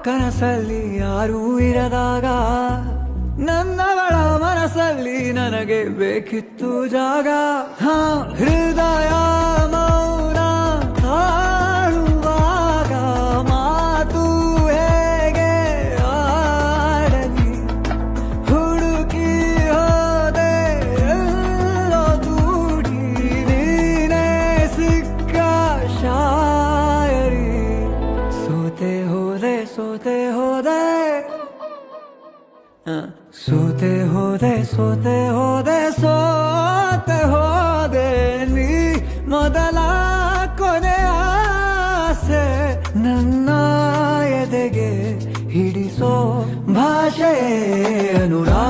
ಕನಸಲ್ಲಿ ಯಾರೂ ಇರದಾಗ ನನ್ನವಳ ಮನಸ್ಸಲ್ಲಿ ನನಗೆ ಬೇಕಿತ್ತು ಜಾಗ. ಹೃದಯ ಮೌನ ತಾಳುವಾಗ ಮಾತು ಹೇಗೆ ಆಡಲಿ, ಹುಡುಕಿ ಹೋದೆ ಎಲ್ಲೋ ದೂಡಿ ನೀನೇ ಸಿಕ್ಕ ಶಾಯರಿ. ಸೋತೆ ಹೋದೆ ಸೋತೆ ಹೋದೆ ಸೋತೆ ಹೋದೆ ಸೋತೆ ಹೋದೆ ಸೋತೆ ಹೋದೆ ನೀ ಮೊದಲ ಕೊನೆ ಆಸೆ ನನ್ನ ಎದೆಗೆ ಹಿಡಿಸೋ ಭಾಷೆ ಅನುರಾಗ.